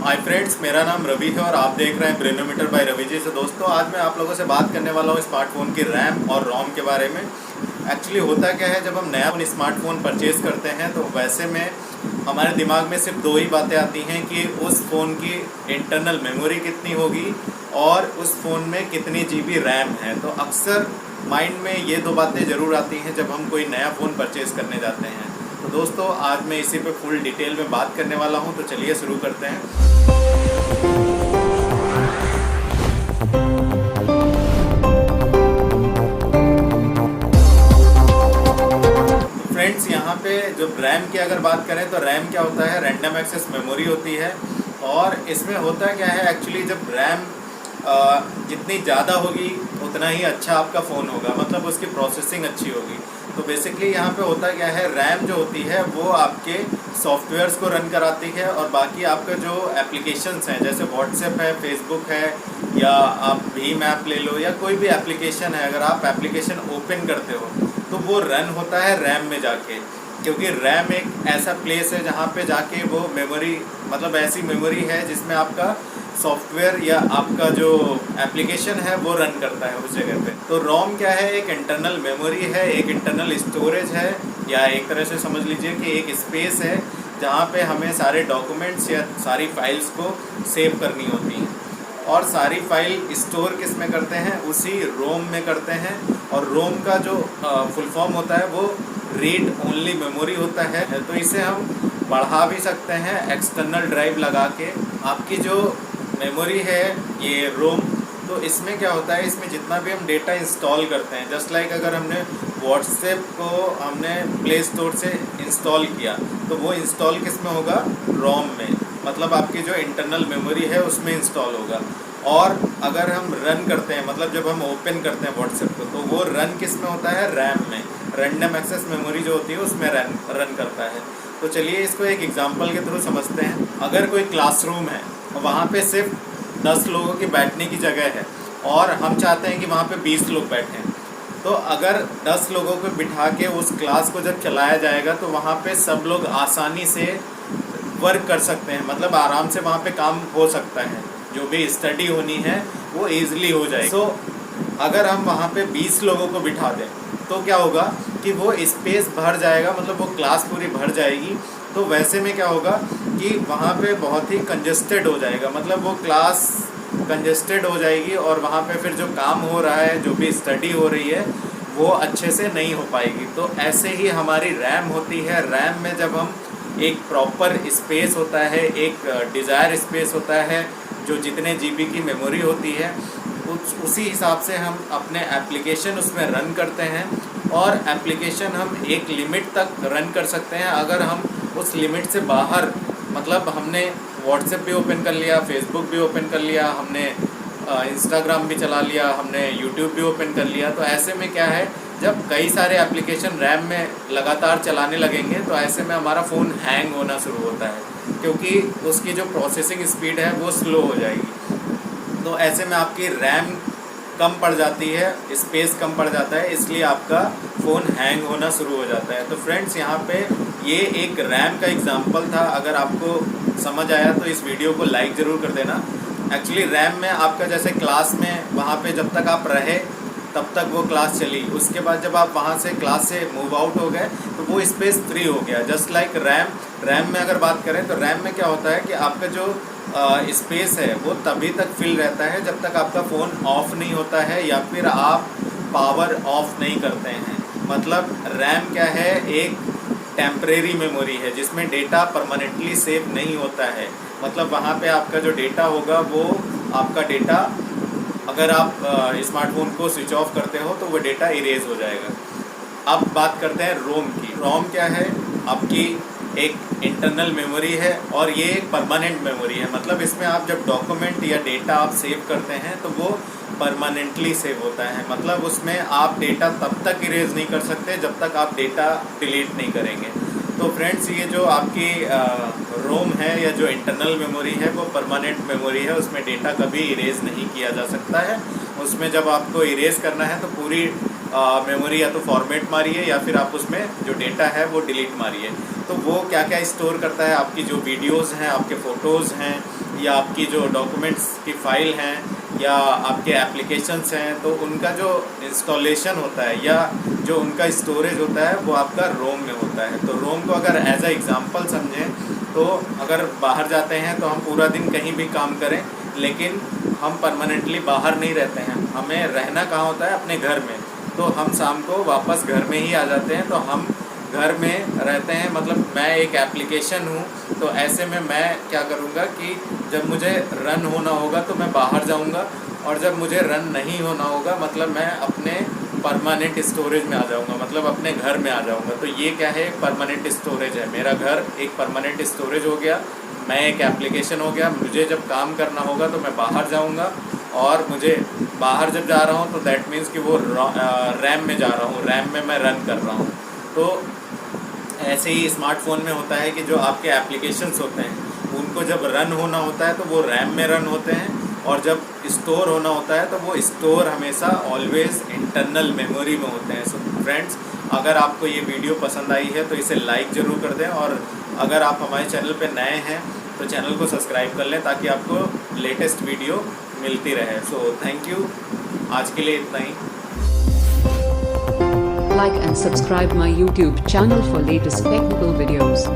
Hi friends, मेरा नाम रवि है और आप देख रहे हैं ब्रेनोमीटर बाय रवि जी। से दोस्तों, आज मैं आप लोगों से बात करने वाला हूँ स्मार्टफोन की रैम और रोम के बारे में। एक्चुअली होता क्या है, जब हम नया स्मार्टफोन परचेज़ करते हैं तो वैसे में हमारे दिमाग में सिर्फ दो ही बातें आती हैं कि उस फ़ोन की इंटरनल मेमोरी कितनी होगी और उस फ़ोन में कितनी GB रैम है। तो अक्सर माइंड में ये दो बातें ज़रूर आती हैं जब हम कोई नया फ़ोन परचेज़ करने जाते हैं। तो दोस्तों, आज मैं इसी पे फुल डिटेल में बात करने वाला हूं, तो चलिए शुरू करते हैं। फ्रेंड्स, यहाँ पे जो रैम की अगर बात करें तो रैम क्या होता है, रैंडम एक्सेस मेमोरी होती है। और इसमें होता क्या है, एक्चुअली जब रैम जितनी ज़्यादा होगी उतना ही अच्छा आपका फ़ोन होगा, मतलब उसकी प्रोसेसिंग अच्छी होगी। तो बेसिकली यहाँ पे होता क्या है, रैम जो होती है वो आपके सॉफ्टवेयर्स को रन कराती है और बाकी आपका जो एप्लीकेशंस हैं, जैसे व्हाट्सएप है, फेसबुक है, या आप भीम ऐप ले लो या कोई भी एप्लीकेशन है, अगर आप एप्लीकेशन ओपन करते हो तो वो रन होता है रैम में जाके। क्योंकि रैम एक ऐसा प्लेस है जहाँ पे जाके वो मेमोरी, मतलब ऐसी मेमोरी है जिसमें आपका सॉफ्टवेयर या आपका जो एप्लीकेशन है वो रन करता है उस जगह पे। तो रोम क्या है, एक इंटरनल मेमोरी है, एक इंटरनल स्टोरेज है, या एक तरह से समझ लीजिए कि एक स्पेस है जहाँ पे हमें सारे डॉक्यूमेंट्स या सारी फाइल्स को सेव करनी होती हैं। और सारी फाइल स्टोर किस में करते हैं, उसी रोम में करते हैं। और रोम का जो फुल फॉर्म होता है वो रीड ओनली मेमोरी होता है। तो इसे हम बढ़ा भी सकते हैं एक्सटर्नल ड्राइव लगा के। आपकी जो मेमोरी है ये रोम, तो इसमें क्या होता है, इसमें जितना भी हम डेटा इंस्टॉल करते हैं, जस्ट लाइक अगर हमने व्हाट्सएप को हमने प्ले स्टोर से इंस्टॉल किया तो वो इंस्टॉल किस में होगा, रोम में, मतलब आपकी जो इंटरनल मेमोरी है उसमें इंस्टॉल होगा। और अगर हम रन करते हैं, मतलब जब हम ओपन करते हैं व्हाट्सएप को, तो वो रन किस में होता है, रैम में, रैंडम एक्सेस मेमोरी जो होती है उसमें रन करता है। तो चलिए इसको एक एग्जांपल के थ्रू समझते हैं। अगर कोई क्लासरूम है, वहाँ पे सिर्फ 10 लोगों की बैठने की जगह है और हम चाहते हैं कि वहाँ पे 20 लोग बैठें, तो अगर 10 लोगों को बिठा के उस क्लास को जब चलाया जाएगा तो वहाँ पे सब लोग आसानी से वर्क कर सकते हैं, मतलब आराम से वहाँ पे काम हो सकता है, जो भी स्टडी होनी है वो ईज़िली हो जाएगी। सो अगर हम वहाँ पे 20 लोगों को बिठा दें तो क्या होगा कि वो स्पेस भर जाएगा, मतलब वो क्लास पूरी भर जाएगी। तो वैसे में क्या होगा कि वहाँ पे बहुत ही कंजस्टेड हो जाएगा, मतलब वो क्लास कंजस्टेड हो जाएगी और वहाँ पे फिर जो काम हो रहा है, जो भी स्टडी हो रही है, वो अच्छे से नहीं हो पाएगी। तो ऐसे ही हमारी रैम होती है। रैम में जब हम एक प्रॉपर स्पेस होता है, एक डिज़ायर स्पेस होता है, जो जितने GB की मेमोरी होती है उसी हिसाब से हम अपने एप्लीकेशन उसमें रन करते हैं। और एप्लीकेशन हम एक लिमिट तक रन कर सकते हैं। अगर हम उस लिमिट से बाहर, मतलब हमने व्हाट्सएप भी ओपन कर लिया, फेसबुक भी ओपन कर लिया, हमने इंस्टाग्राम भी चला लिया, हमने यूट्यूब भी ओपन कर लिया, तो ऐसे में क्या है, जब कई सारे एप्लीकेशन रैम में लगातार चलाने लगेंगे तो ऐसे में हमारा फ़ोन हैंग होना शुरू होता है, क्योंकि उसकी जो प्रोसेसिंग स्पीड है वो स्लो हो जाएगी। तो ऐसे में आपकी रैम कम पड़ जाती है, स्पेस कम पड़ जाता है, इसलिए आपका फ़ोन हैंग होना शुरू हो जाता है। तो फ्रेंड्स, यहाँ पे ये एक रैम का एग्जांपल था। अगर आपको समझ आया तो इस वीडियो को लाइक ज़रूर कर देना। एक्चुअली रैम में आपका जैसे क्लास में, वहाँ पे जब तक आप रहे तब तक वो क्लास चली, उसके बाद जब आप वहाँ से क्लास से मूव आउट हो गए तो वो स्पेस फ्री हो गया। जस्ट लाइक रैम में अगर बात करें तो रैम में क्या होता है कि आपका जो स्पेस है वो तभी तक फिल रहता है जब तक आपका फ़ोन ऑफ नहीं होता है या फिर आप पावर ऑफ नहीं करते हैं। मतलब रैम क्या है, एक टेम्परेरी मेमोरी है जिसमें डेटा परमानेंटली सेव नहीं होता है। मतलब वहाँ पे आपका जो डेटा होगा वो आपका डेटा, अगर आप स्मार्टफोन को स्विच ऑफ करते हो तो वो डेटा इरेज हो जाएगा। अब बात करते हैं रोम की। रोम क्या है, आपकी एक इंटरनल मेमोरी है और ये एक परमानेंट मेमोरी है। मतलब इसमें आप जब डॉक्यूमेंट या डेटा आप सेव करते हैं तो वो परमानेंटली सेव होता है, मतलब उसमें आप डेटा तब तक इरेज नहीं कर सकते जब तक आप डेटा डिलीट नहीं करेंगे। तो फ्रेंड्स, ये जो आपकी रोम है या जो इंटरनल मेमोरी है वो परमानेंट मेमोरी है, उसमें डेटा कभी इरेज नहीं किया जा सकता है। उसमें जब आपको इरेज करना है तो पूरी मेमोरी या तो फॉर्मेट मारिए या फिर आप उसमें जो डेटा है वो डिलीट मारिए। तो वो क्या क्या स्टोर करता है, आपकी जो वीडियोज़ हैं, आपके फ़ोटोज़ हैं, या आपकी जो डॉक्यूमेंट्स की फ़ाइल हैं, या आपके एप्लीकेशंस हैं, तो उनका जो इंस्टॉलेशन होता है या जो उनका स्टोरेज होता है वो आपका रोम में होता है। तो रोम को अगर एज अ एग्ज़ाम्पल समझें तो अगर बाहर जाते हैं तो हम पूरा दिन कहीं भी काम करें, लेकिन हम परमानेंटली बाहर नहीं रहते हैं, हमें रहना कहाँ होता है, अपने घर में। तो हम शाम को वापस घर में ही आ जाते हैं, तो हम घर में रहते हैं, मतलब मैं एक एप्लीकेशन हूँ। तो ऐसे में मैं क्या करूँगा कि जब मुझे रन होना होगा तो मैं बाहर जाऊँगा, और जब मुझे रन नहीं होना होगा मतलब मैं अपने परमानेंट स्टोरेज में आ जाऊँगा, मतलब अपने घर में आ जाऊँगा। तो ये क्या है, परमानेंट स्टोरेज है। मेरा घर एक परमानेंट स्टोरेज हो गया, मैं एक एप्लीकेशन हो गया। मुझे जब काम करना होगा तो मैं बाहर जाऊँगा, और मुझे बाहर जब जा रहा हूँ तो दैट मीन्स कि वो रैम में जा रहा हूँ, रैम में मैं रन कर रहा हूँ। तो ऐसे ही स्मार्टफोन में होता है कि जो आपके एप्लीकेशंस होते हैं उनको जब रन होना होता है तो वो रैम में रन होते हैं, और जब स्टोर होना होता है तो वो स्टोर हमेशा ऑलवेज़ इंटरनल मेमोरी में होते हैं। सो फ्रेंड्स, अगर आपको ये वीडियो पसंद आई है तो इसे लाइक ज़रूर कर दें, और अगर आप हमारे चैनल पे नए हैं तो चैनल को सब्सक्राइब कर लें ताकि आपको लेटेस्ट वीडियो मिलती रहे। सो थैंक यू, आज के लिए इतना ही। Like and subscribe my YouTube channel for latest technical videos.